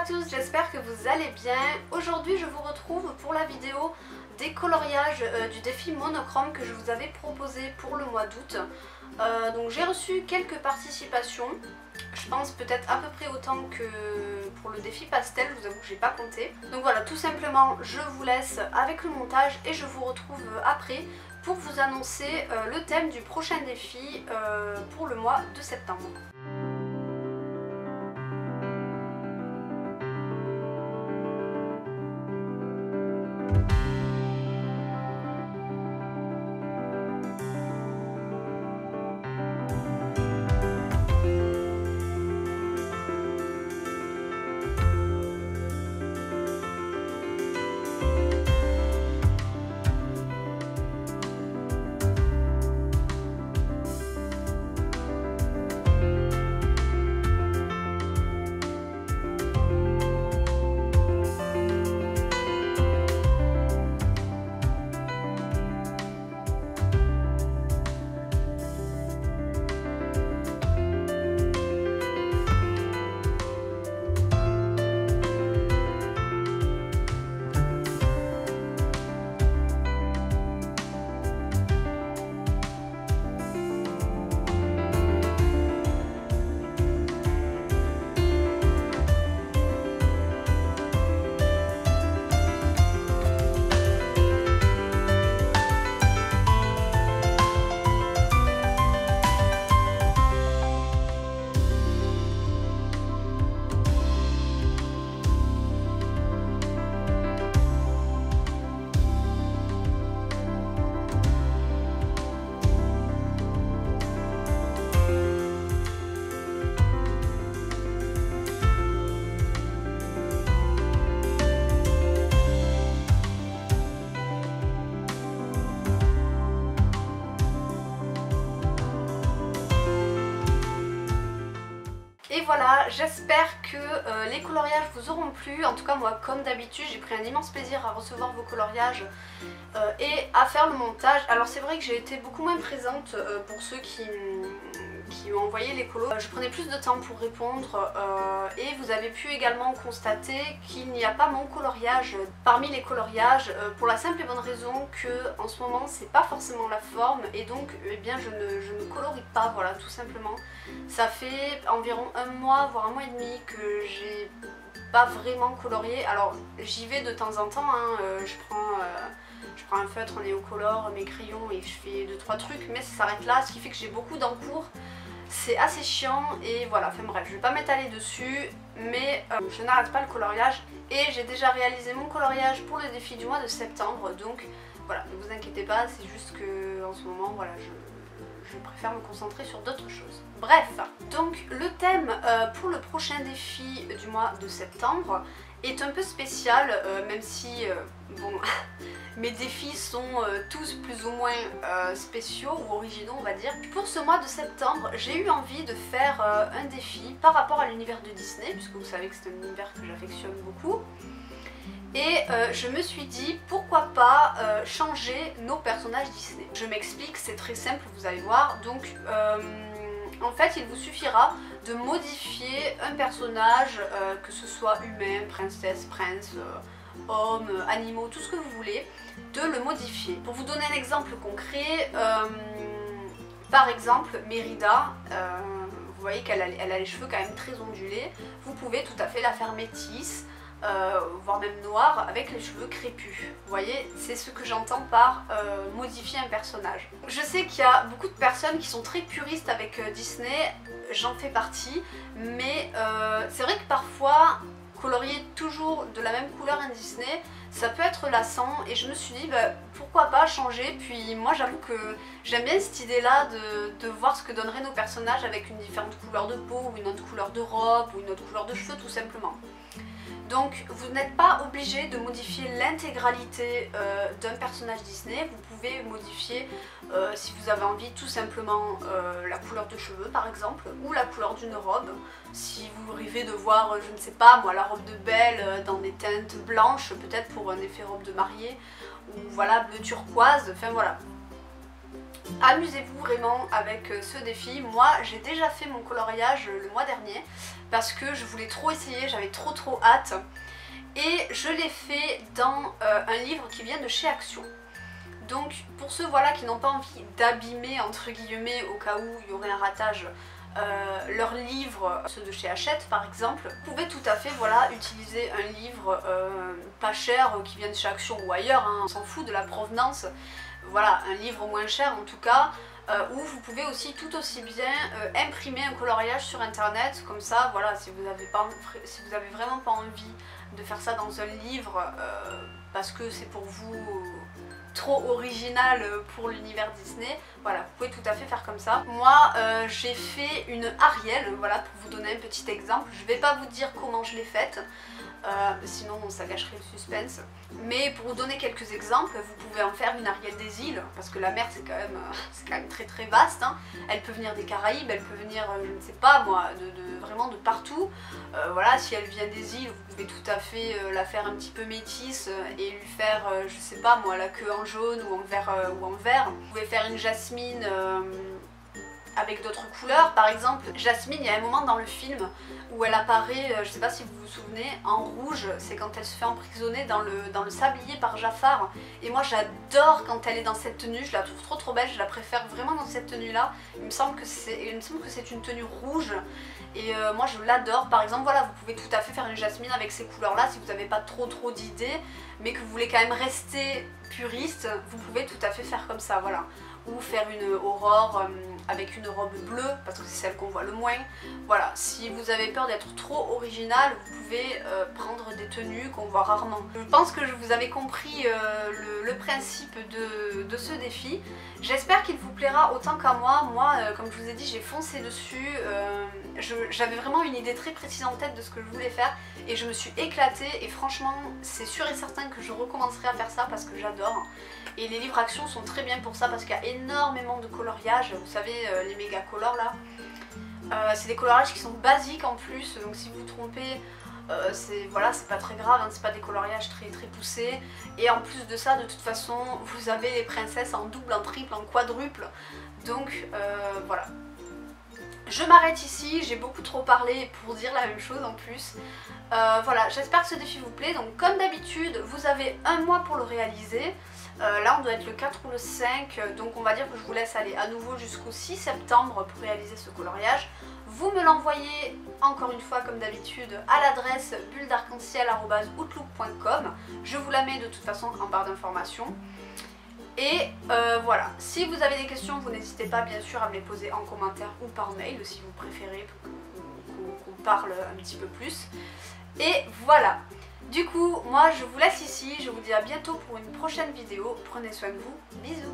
tous, j'espère que vous allez bien. Aujourd'hui je vous retrouve pour la vidéo des coloriages du défi monochrome que je vous avais proposé pour le mois d'août. Donc j'ai reçu quelques participations, je pense peut-être à peu près autant que pour le défi pastel, je vous avoue que j'ai pas compté. Donc voilà, tout simplement je vous laisse avec le montage et je vous retrouve après pour vous annoncer le thème du prochain défi pour le mois de septembre. Et voilà, j'espère que les coloriages vous auront plu. En tout cas moi, comme d'habitude, j'ai pris un immense plaisir à recevoir vos coloriages et à faire le montage. Alors c'est vrai que j'ai été beaucoup moins présente pour ceux qui ont envoyé les colos. Je prenais plus de temps pour répondre et vous avez pu également constater qu'il n'y a pas mon coloriage parmi les coloriages pour la simple et bonne raison que en ce moment c'est pas forcément la forme et donc eh bien je ne colorie pas, voilà, tout simplement. Ça fait environ un mois voire un mois et demi que j'ai pas vraiment colorié. Alors j'y vais de temps en temps, hein, je prends un feutre, un néocolore, mes crayons et je fais 2-3 trucs, mais ça s'arrête là, ce qui fait que j'ai beaucoup d'encours. C'est assez chiant et voilà, enfin bref, je vais pas m'étaler dessus, mais je n'arrête pas le coloriage et j'ai déjà réalisé mon coloriage pour le défi du mois de septembre, donc voilà, ne vous inquiétez pas, c'est juste que en ce moment, voilà, je préfère me concentrer sur d'autres choses. Bref, donc le thème pour le prochain défi du mois de septembre est un peu spécial, même si, bon, mes défis sont tous plus ou moins spéciaux ou originaux, on va dire. Pour ce mois de septembre, j'ai eu envie de faire un défi par rapport à l'univers de Disney, puisque vous savez que c'est un univers que j'affectionne beaucoup. Et je me suis dit pourquoi pas changer nos personnages Disney. Je m'explique, c'est très simple, vous allez voir. Donc en fait il vous suffira de modifier un personnage, que ce soit humain, princesse, prince, homme, animaux, tout ce que vous voulez, de le modifier. Pour vous donner un exemple concret, par exemple Mérida, vous voyez qu'elle a les cheveux quand même très ondulés, vous pouvez tout à fait la faire métisse, voire même noire avec les cheveux crépus. Vous voyez, c'est ce que j'entends par modifier un personnage. Je sais qu'il y a beaucoup de personnes qui sont très puristes avec Disney, j'en fais partie, mais c'est vrai que parfois colorier toujours de la même couleur un Disney, ça peut être lassant et je me suis dit bah, pourquoi pas changer. Puis moi j'avoue que j'aime bien cette idée là de voir ce que donneraient nos personnages avec une différente couleur de peau ou une autre couleur de robe ou une autre couleur de cheveux tout simplement. Donc vous n'êtes pas obligé de modifier l'intégralité d'un personnage Disney, vous pouvez modifier si vous avez envie tout simplement la couleur de cheveux par exemple, ou la couleur d'une robe. Si vous rêvez de voir, je ne sais pas moi, la robe de Belle dans des teintes blanches, peut-être pour un effet robe de mariée, ou voilà bleu turquoise, enfin voilà. amusez-vous vraiment avec ce défi. Moi j'ai déjà fait mon coloriage le mois dernier parce que je voulais trop essayer, j'avais trop hâte. Et je l'ai fait dans un livre qui vient de chez Action. Donc pour ceux voilà, qui n'ont pas envie d'abîmer entre guillemets au cas où il y aurait un ratage leurs livres, ceux de chez Hachette par exemple, vous pouvez tout à fait voilà, utiliser un livre pas cher qui vient de chez Action ou ailleurs, hein, on s'en fout de la provenance. Voilà, un livre moins cher en tout cas, où vous pouvez aussi tout aussi bien imprimer un coloriage sur internet, comme ça voilà, si vous avez vraiment pas envie de faire ça dans un livre parce que c'est pour vous trop original pour l'univers Disney, voilà, vous pouvez tout à fait faire comme ça. Moi j'ai fait une Ariel, voilà, pour vous donner un petit exemple. Je vais pas vous dire comment je l'ai faite, sinon ça gâcherait le suspense. Mais pour vous donner quelques exemples, vous pouvez en faire une Ariel des îles, parce que la mer c'est quand même très vaste, hein. Elle peut venir des Caraïbes, elle peut venir, je ne sais pas moi, vraiment de partout. Voilà, si elle vient des îles, vous pouvez tout à fait la faire un petit peu métisse et lui faire, je sais pas moi, la queue en jaune ou en vert. Vous pouvez faire une Jasmine avec d'autres couleurs. Par exemple, Jasmine, il y a un moment dans le film où elle apparaît, je sais pas si vous vous souvenez, en rouge. C'est quand elle se fait emprisonner dans le sablier par Jafar. Et moi j'adore quand elle est dans cette tenue, je la trouve trop belle, je la préfère vraiment dans cette tenue là. Il me semble que c'est une tenue rouge. Et moi je l'adore. Par exemple voilà, vous pouvez tout à fait faire une Jasmine avec ces couleurs là si vous n'avez pas trop d'idées, mais que vous voulez quand même rester puriste, vous pouvez tout à fait faire comme ça, voilà. Ou faire une Aurore avec une robe bleue, parce que c'est celle qu'on voit le moins. Voilà, si vous avez peur d'être trop original, vous pouvez prendre des tenues qu'on voit rarement. Je pense que je vous avais compris le principe de ce défi. J'espère qu'il vous plaira autant qu'à moi. Moi, comme je vous ai dit, j'ai foncé dessus. J'avais vraiment une idée très précise en tête de ce que je voulais faire et je me suis éclatée, et franchement c'est sûr et certain que je recommencerai à faire ça parce que j'adore. Et les livres Action sont très bien pour ça parce qu'il y a énormément de coloriage, vous savez les méga colors là. C'est des coloriages qui sont basiques en plus, donc si vous vous trompez, voilà, c'est pas très grave, hein, c'est pas des coloriages très poussés. Et en plus de ça, de toute façon, vous avez les princesses en double, en triple, en quadruple. Donc voilà. Je m'arrête ici, j'ai beaucoup trop parlé pour dire la même chose en plus. Voilà, j'espère que ce défi vous plaît. Donc comme d'habitude, vous avez un mois pour le réaliser. Là on doit être le 4 ou le 5, donc on va dire que je vous laisse aller à nouveau jusqu'au 6 septembre pour réaliser ce coloriage. Vous me l'envoyez encore une fois comme d'habitude à l'adresse bulledarc-en-ciel@outlook.com. Je vous la mets de toute façon en barre d'informations. Et voilà, si vous avez des questions, vous n'hésitez pas bien sûr à me les poser en commentaire ou par mail si vous préférez qu'on parle un petit peu plus. Et voilà. Du coup, moi je vous laisse ici, je vous dis à bientôt pour une prochaine vidéo. Prenez soin de vous, bisous.